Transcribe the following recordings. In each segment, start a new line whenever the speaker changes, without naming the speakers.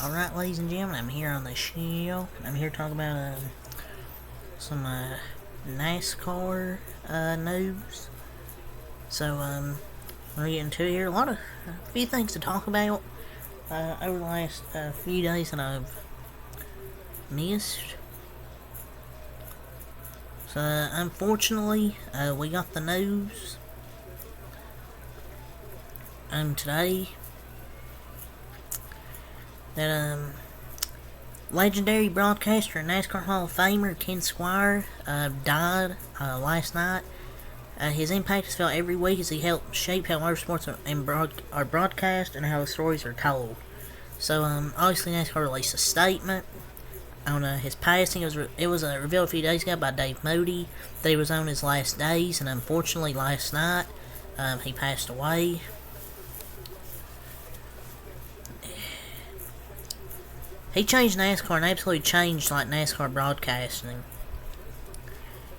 Alright, ladies and gentlemen, I'm here on the show. I'm here to talk about some NASCAR news. So, we're getting to here. A few things to talk about over the last few days that I've missed. So, unfortunately, we got the news today that legendary broadcaster and NASCAR Hall of Famer Ken Squire died last night. His impact is felt every week as he helped shape how motorsports are broadcast and how the stories are told. So obviously NASCAR released a statement on his passing. It was revealed a few days ago by Dave Moody that he was on his last days, and unfortunately last night he passed away. He changed NASCAR and absolutely changed NASCAR broadcasting.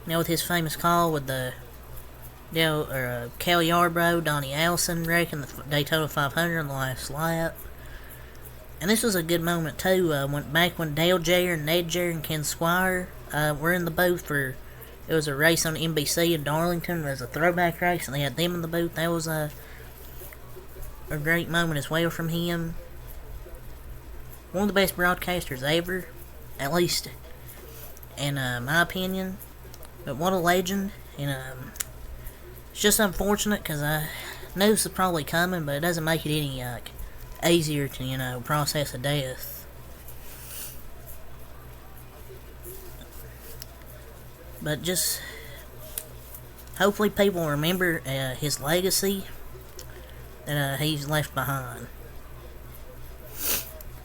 With his famous call with Cal Yarbrough, Donnie Allison wrecking the Daytona 500 on the last lap. And this was a good moment too. When Dale Jarrett, Ned Jarrett, and Ken Squire were in the booth it was a race on NBC in Darlington. It was a throwback race, and they had them in the booth. That was a great moment as well from him. One of the best broadcasters ever, at least in my opinion. But what a legend. And it's just unfortunate because I knew this was probably coming, but it doesn't make it any easier to process a death. But just hopefully people remember his legacy that he's left behind.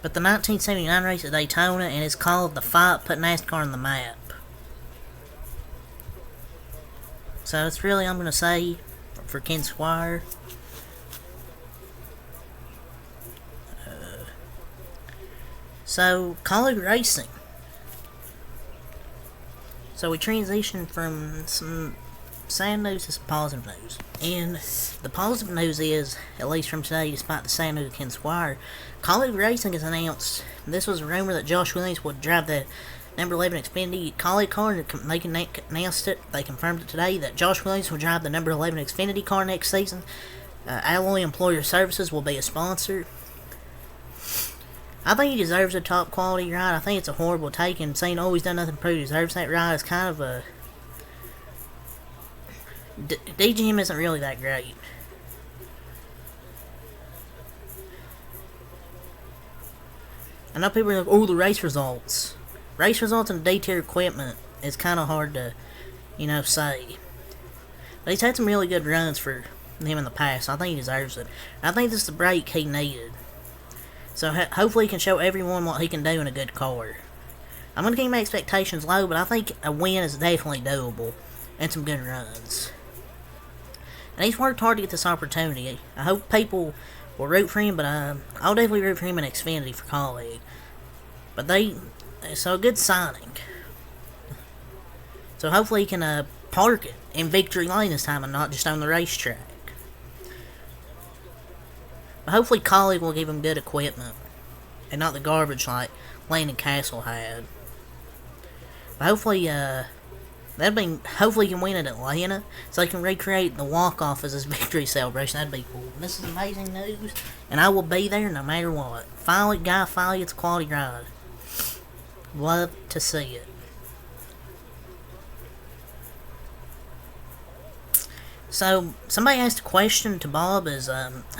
But the 1979 race at Daytona and his call of the fight put NASCAR on the map. So that's really all I'm going to say for Ken Squire. So, college racing. So we transitioned from some sad news to some positive news. And the positive news is, at least from today, despite the sad news of Ken Squire, College Racing has announced, this was a rumor that Josh Williams would drive the number 11 Xfinity College car, and they announced it, they confirmed it today, that Josh Williams will drive the number 11 Xfinity car next season. Alloy Employer Services will be a sponsor. I think he deserves a top quality ride. I think it's a horrible take, and saying, oh, he's done nothing to prove he deserves that ride is kind of a... DGM isn't really that great. I know people are like, oh, the race results. Race results and D-tier equipment is kind of hard to, say. But he's had some really good runs for him in the past. So I think he deserves it. I think this is the break he needed. So hopefully he can show everyone what he can do in a good car. I'm going to keep my expectations low, but I think a win is definitely doable. And some good runs. And he's worked hard to get this opportunity. I hope people will root for him, but I'll definitely root for him in Xfinity for colleague. But so a good signing. So hopefully he can park it in victory lane this time and not just on the racetrack. But hopefully colleague will give him good equipment and not the garbage like Landon Castle had. But hopefully hopefully he can win at Atlanta, so he can recreate the walk-off as his victory celebration. That'd be cool. This is amazing news, and I will be there no matter what. Finally, it's a quality ride. Love to see it. So, somebody asked a question to Bob is,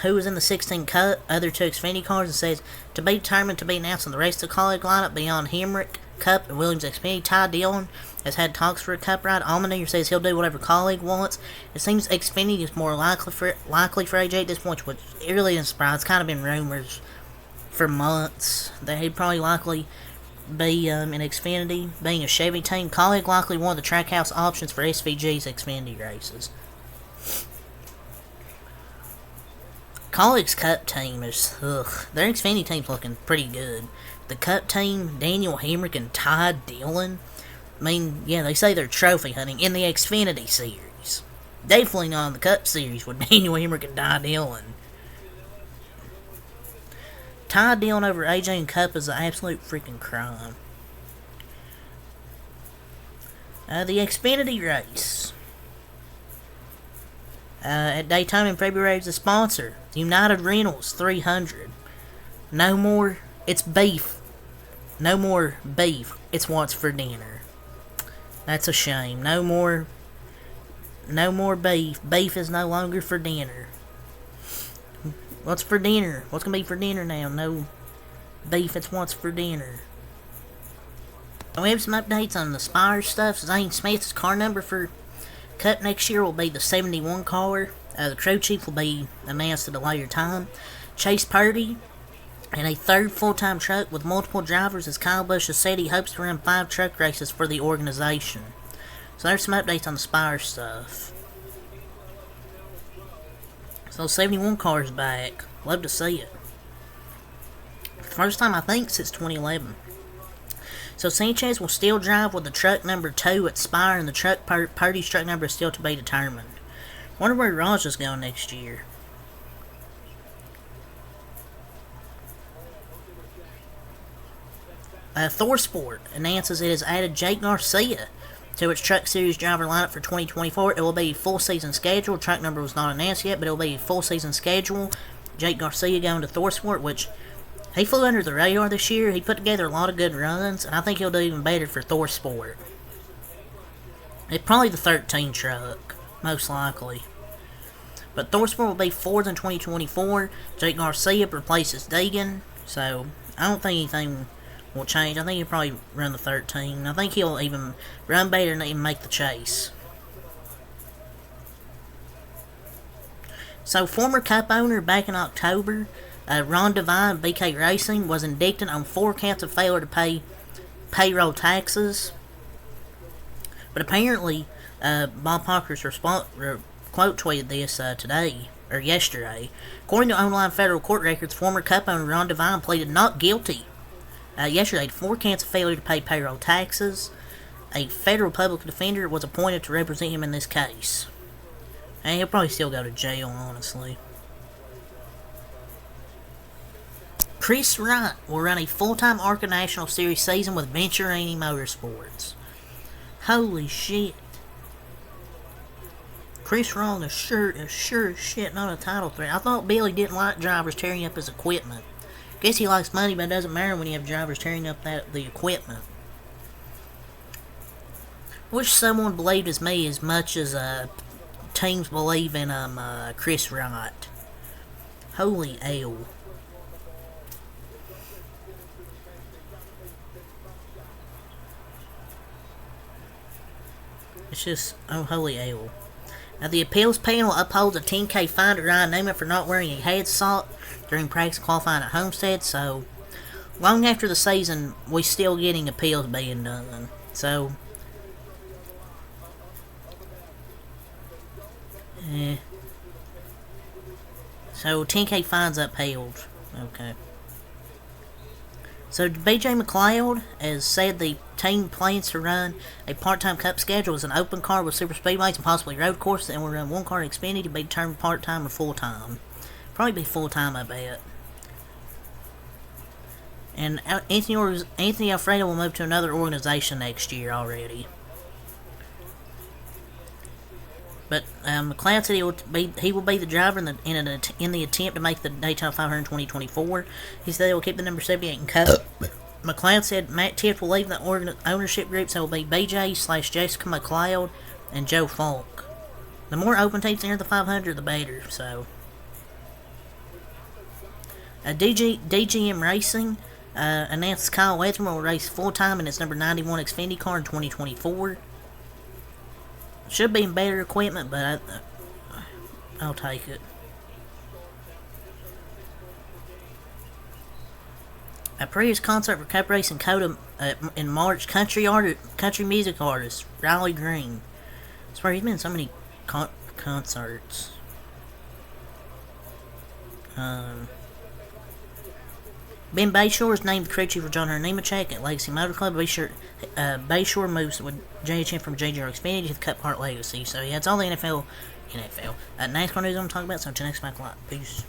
who was in the 16 Cup, other two Xfinity cars, and says, to be determined to be announced in the rest of the college lineup beyond Hemrick, Cup, and Williams Xfinity. Ty Dillon has had talks for a Cup ride. Allmendinger says he'll do whatever colleague wants. It seems Xfinity is more likely for AJ at this point, which it really isn't surprising. It's kind of been rumors for months that he'd probably likely be in Xfinity. Being a Chevy team, colleague likely one of the trackhouse options for SVG's Xfinity races. Colleague's Cup team is, their Xfinity team's looking pretty good. The Cup team, Daniel Hemrick and Ty Dillon, I mean, yeah, they say they're trophy hunting in the Xfinity series. Definitely not in the Cup series with Daniel Hemrick and Ty Dillon. Ty Dillon over AJ and Cup is an absolute freaking crime. The Xfinity race. At Daytona in February is a sponsor. United Rentals 300. No more, it's beef. No more beef. It's what's for dinner. That's a shame. No more beef. Beef is no longer for dinner. What's for dinner? What's gonna be for dinner now? No beef, it's what's for dinner. We have some updates on the Spire stuff. Zane Smith's car number for Cup next year will be the 71 car. The crew chief will be announced at a later time. Chase Purdy and a third full-time truck with multiple drivers, as Kyle Busch has said he hopes to run 5 truck races for the organization. So there's some updates on the Spire stuff. So 71 cars back. Love to see it. First time I think since 2011. So Sanchez will still drive with the truck number 2 at Spire, and the truck Purdy's truck number is still to be determined. Wonder where Raja's going next year. ThorSport announces it has added Jake Garcia to its Truck Series driver lineup for 2024. It will be a full season schedule. Truck number was not announced yet, but it will be a full season schedule. Jake Garcia going to ThorSport, which he flew under the radar this year. He put together a lot of good runs, and I think he'll do even better for ThorSport. It's probably the 13 truck, most likely. But ThorSport will be Fords in 2024. Jake Garcia replaces Deegan, so I don't think anything will change. I think he'll probably run the 13. I think he'll even run better and even make the chase. So, former Cup owner back in October, Ron Devine, BK Racing, was indicted on 4 counts of failure to pay payroll taxes. But apparently, Bob Parker's quote tweeted this yesterday. According to online federal court records, former Cup owner Ron Devine pleaded not guilty yesterday to 4 counts of failure to pay payroll taxes. A federal public defender was appointed to represent him in this case. And he'll probably still go to jail, honestly. Chris Wright will run a full-time ARCA National Series season with Venturini Motorsports. Holy shit. Chris Wright is sure as shit not a title threat. I thought Billy didn't like drivers tearing up his equipment. Guess he likes money, but it doesn't matter when you have drivers tearing up the equipment. Wish someone believed as me as much as teams believe in Chris Wright. Holy hell. It's just, oh holy hell. Now the appeals panel upholds a $10,000 fine to Ryan Newman for not wearing a headset during practice qualifying at Homestead, so long after the season, we're still getting appeals being done. So, so $10,000 fines upheld. Okay. So BJ McLeod has said the team plans to run a part-time Cup schedule as an open car with super speedways and possibly road courses, and will run one car Xfinity to be determined part-time or full-time. Probably be full-time, I bet. And Anthony Alfredo will move to another organization next year already. But McLeod said he will be the driver in the attempt to make the Daytona 500 in 2024. He said they will keep the number 78 in Cup. McLeod said Matt Tift will leave the ownership group, so it will be BJ/Jessica McLeod and Joe Falk. The more open teams enter the 500, the better. So, DGM Racing announced Kyle Weatherman will race full time in its number 91 Xfinity car in 2024. Should be in better equipment, but I'll take it. A previous concert for Cup Racing Coda in March, country music artist Riley Green. I swear he's been in so many concerts. Ben Bayshore is named the crew chief for John Hunter Nemechek at Legacy Motor Club. Bayshore moves with JHM from JGR Xfinity to the Cup Kart Legacy. So yeah, it's all the NASCAR news I'm talking about. So until next time, peace.